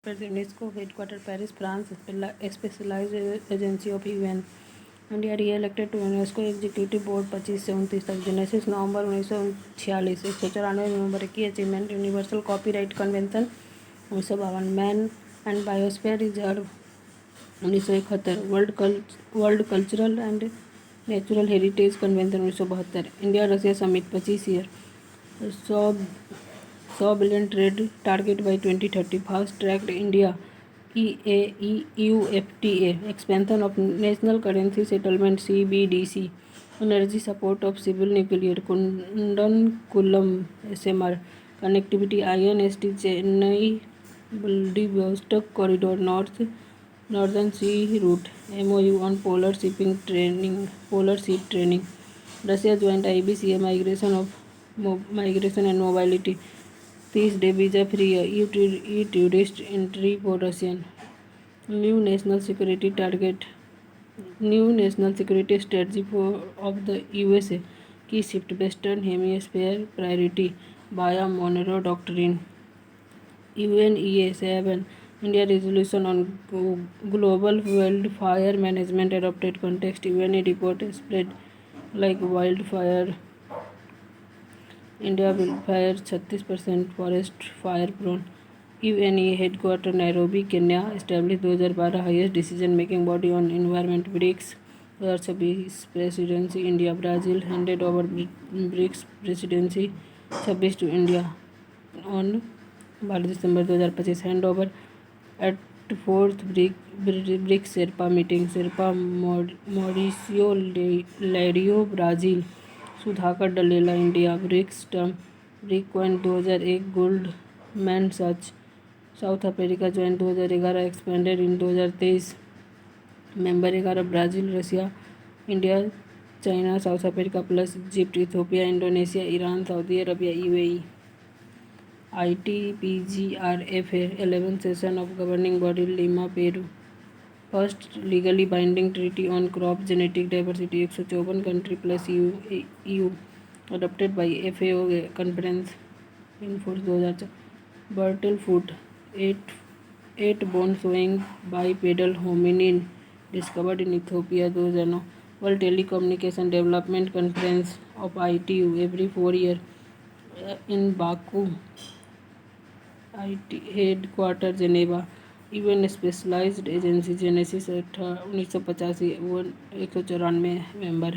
UNESCO headquartered Paris, France, specialized agency of UN. India re-elected to UNESCO executive board 25 से 29 तक। Genesis नवंबर 1946। 194 नवंबर की achievement universal copyright convention 1952। Man and biosphere reserve 1971। World cultural and natural heritage convention 1972। India Russia summit 25 year. 100 billion trade target by 2030। Fast tracked India EUFTA expansion of national currency settlement CBDC energy support of civil nuclear Kudankulam SMR connectivity INST Chennai Vladivostok corridor northern sea route MOU on polar ship training Russia joint IBCA migration and mobility 30-day visa-free e-tourist entry for Russian. New national security strategy of the USA. Key shift Western Hemisphere priority via Monroe Doctrine. UNEA 7. India resolution on global wildfire management adopted context. UNE report spread like wildfire. India fire 36% forest fire prone. UNE headquarter Nairobi Kenya. Establish 2012 highest decision making body on environment. BRICS 2026 presidency India Brazil handed over BRICS presidency 26 to India on 12 December 2025। Hand over at 4th BRICS sherpa meeting. Sherpa Mauricio Lyrio Brazil. Sudhakar Dalela India. BRICS term BRIC coin 2001 Goldman Sachs. South Africa join 2011 expanded in 2023। Member 11 Brazil Russia India China South Africa plus Egypt Ethiopia Indonesia Iran Saudi Arabia UAE। ITPGRFA 11th session of governing body Lima Peru. First legally binding treaty on crop genetic diversity 154 country plus EU adopted by FAO conference in force 2004। Burtele foot 8 bone showing bipedal hominin discovered in Ethiopia 2009। World telecommunication development conference of ITU every 4 year in Baku। IT headquarter Geneva. UN specialised agency genesis 1985 194 member.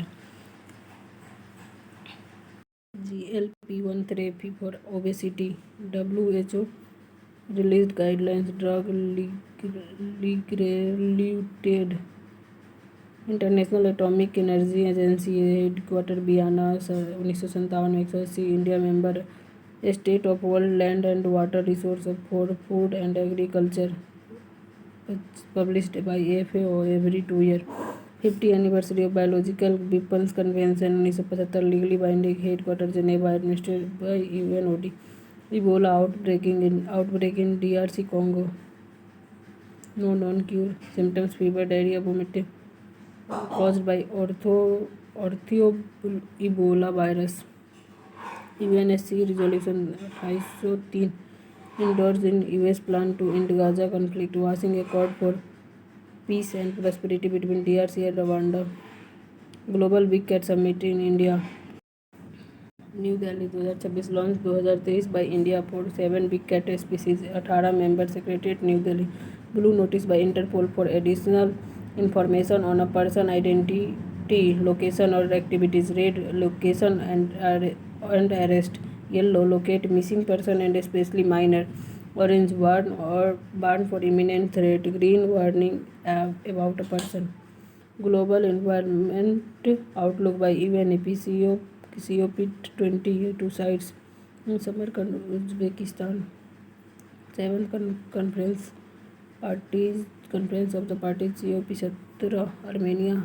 GLP-1 therapy for obesity। WHO released guidelines। Drug regulated। International Atomic Energy Agency headquarter Vienna 1957 में 180। India member state of world land and water resource for food and agriculture published by FAO every 2 year। 50 anniversary of biological weapons convention 1975 legally binding headquarter Geneva administered by UNOD। Ebola outbreak in DRC Congo। No known cure symptoms fever diarrhoea vomiting caused by ortho Ebola virus। UNSC resolution 2803 endorsed in US plan to end Gaza conflict washing accord for peace and prosperity between DRC and Rwanda। Global big cat summit in India New Delhi 2026। Launch 2023 by India for 7 big cat species 18 member secretariat New Delhi. Blue notice by Interpol for additional information on a person identity location or activities। Red location and arrest। Yellow locate missing person and especially minor। Orange warn for imminent threat। Green warning about a person। global environment outlook by UNEP COP22 sites in Samarkand Uzbekistan। 7th conference of the parties COP17 Armenia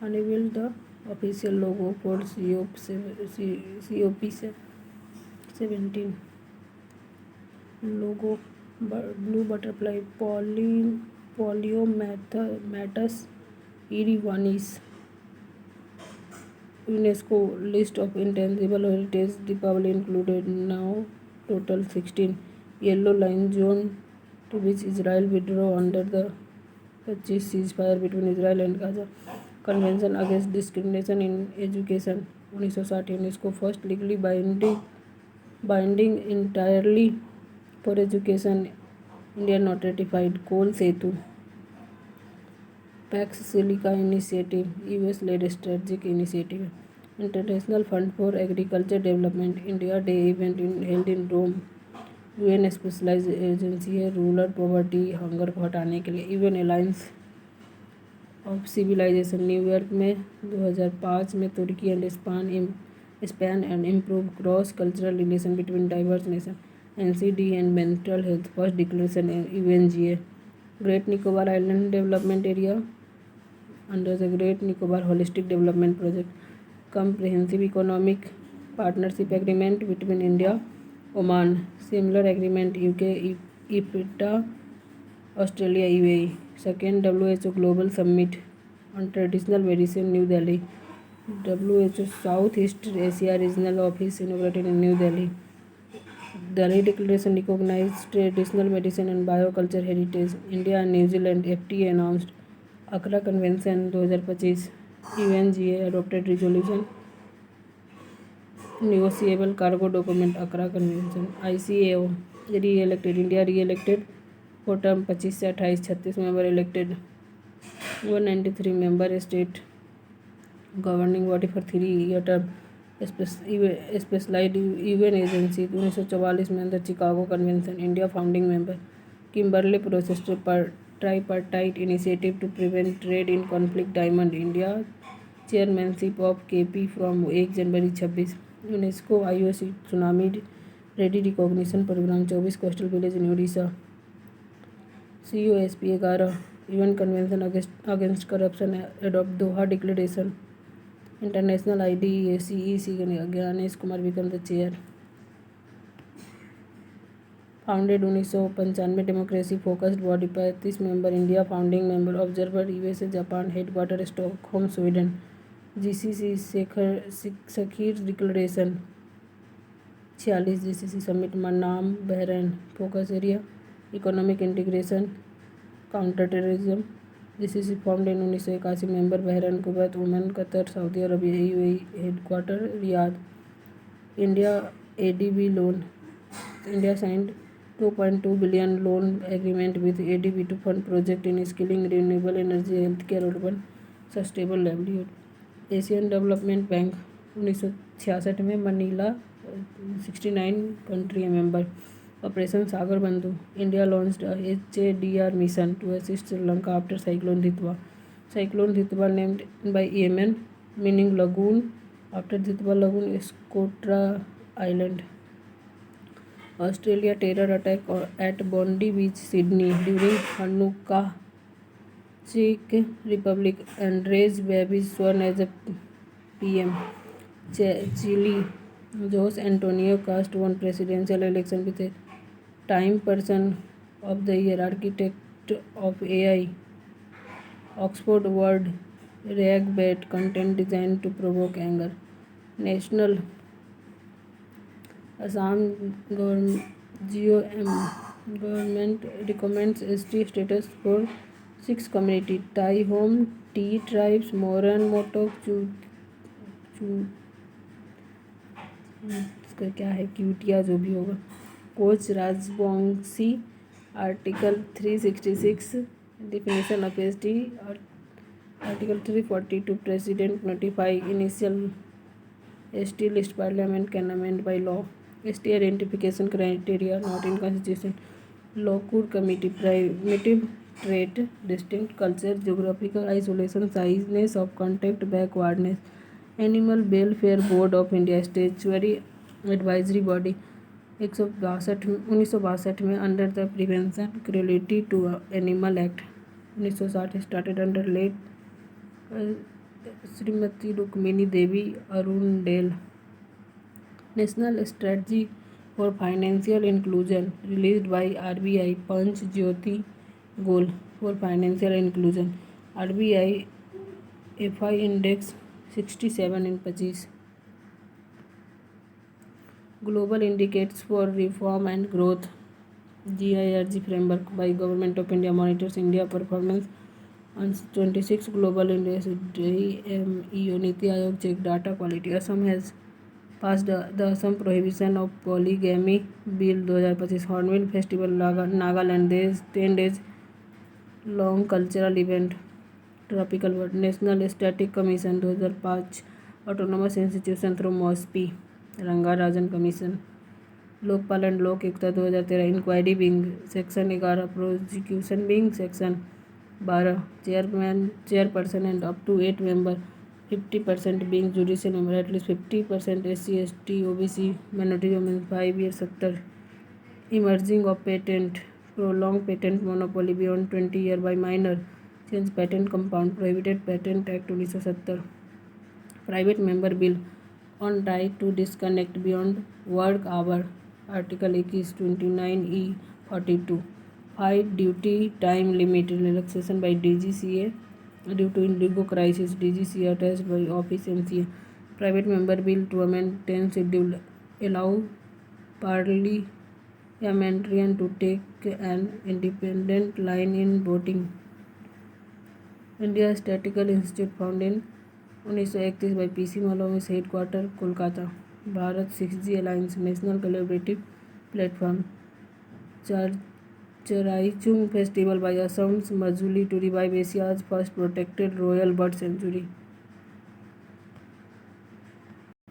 unveiled the official logo for COP17 logo blue butterfly Polyommatus erivanis। UNESCO list of intangible heritage Deepavali included now total 16। yellow line zone to which Israel withdrew under the 25 ceasefire between Israel and Gaza. Convention Against Discrimination in Education 1960 UNESCO first legally binding entirely for education India not ratified. Coal Setu. Pax Silica initiative US led strategic initiative. International fund for agriculture development India day event held in Rome. UN specialise agency है rural poverty hunger को हटाने के लिए. UN alliance of civilisation New York में 2005 में तुर्की and Spain and improve cross cultural relation between diverse nation. NCD and mental health first declaration UNGA. Great Nicobar island development area under the great Nicobar holistic development project. comprehensive economic partnership agreement between India, Oman. Similar agreement UK, EFTA, Australia, UAE. Second WHO Global Summit on Traditional Medicine, New Delhi. WHO Southeast Asia Regional Office inaugurated in New Delhi. Delhi Declaration recognized traditional medicine and bioculture heritage. India and New Zealand FTA announced. Accra Convention 2025. UNGA adopted resolution negotiable cargo document. Accra Convention. ICAO re-elected. India re-elected for term 25 से 28. 36 member elected. 193 member state governing body for 3-year term. Specialised UN agency 1944 में अंदर Chicago convention. India founding member. Kimberley process tripartite initiative to prevent trade in conflict. Diamond. India chairmanship of KP from 1 January 26. UNESCO IOC tsunami ready recognition programme 24 coastal village in Orissa. COSP 11 UN convention against corruption adopt. Doha declaration. International IDEACEC Gyanesh Kumar become the chair. Founded 1995. Democracy focused body 35 member. India founding member. Observer USA Japan. Headquarter Stockholm Sweden. GCC Sakhir declaration 46. GCC summit Manama Bahrain. Focus area economic integration counter terrorism. GCC formed in 1981. Member Bahrain Kuwait Oman Qatar Saudi Arabia UAE. Headquarter Riyadh. India ADB loan. India signed 2.2 billion loan agreement with ADB to fund project in skilling renewable energy health care urban sustainable livelihood. Asian development bank 1966 में Manila 69 country member. Operation Sagar Bandhu. India launched HADR mission to assist Sri Lanka after cyclone Ditwah. Cyclone Ditwah named by Yemen meaning lagoon after Ditwah lagoon Socotra island. Australia terror attack at Bondi beach Sydney during Hanukkah. चेक Republic Andrej Babis sworn as a PM. Chile Jose Antonio Kast won presidential election with a time person of the year. Architect of AI. Oxford word ragebait content design to provoke anger. National Assam government recommends ST status for 6 community. Tai Ahom tea tribes Moran Motok इसका क्या है क्यूटिया जो भी होगा. Koch Rajbongshi. Article 366 definition of ST. Article 342 president notify initial ST list parliament can amend by law. ST identification criteria not in constitution. Lokur committee. Primitive trait distinct culture geographical isolation shyness of contact backwardness. Animal welfare board of India statutory advisory body 1962 में under the prevention cruelty to animal act 1960 started under late Shrimati Rukmini Devi Arundale. National strategy for financial inclusion released by RBI. Panch Jyoti goal for financial inclusion. RBI FI index 67 in 25. Global indicators for reform and growth GIRG framework by Government of India monitors India performance on 26 global industry. MEO Niti Aayog check data quality. Assam has passed the Assam Prohibition of Polygamy Bill 2025. Hornbill Festival Nagaland 10 days long cultural event. Tropical Bird National Static Commission 2005 Autonomous Institution through MOSPI Rangarajan Commission. Lokpal and Lokayukta 2013 inquiry wing section 11 prosecution wing section 12 chairperson and up to 8 member 50% being judicial member at least 50% SC ST OBC minority women 5 years 70 emerging of patent prolong patent monopoly beyond 20 year by minor change patent compound prohibited patent act 1970 private member bill on right to disconnect beyond work hour article 21 29E 42 5 duty time limit relaxation by DGCA due to IndiGo crisis DGCA attached by office MCA private member bill to amend 10 schedule allow parliamentarian to take an independent line in voting. India statistical institute found in 1931 by PC Mahalanobis headquarter Kolkata. Bharat 6G alliance national collaborative platform. Charaichung festival by Assam Majuli to revive Asia's first protected royal bird century.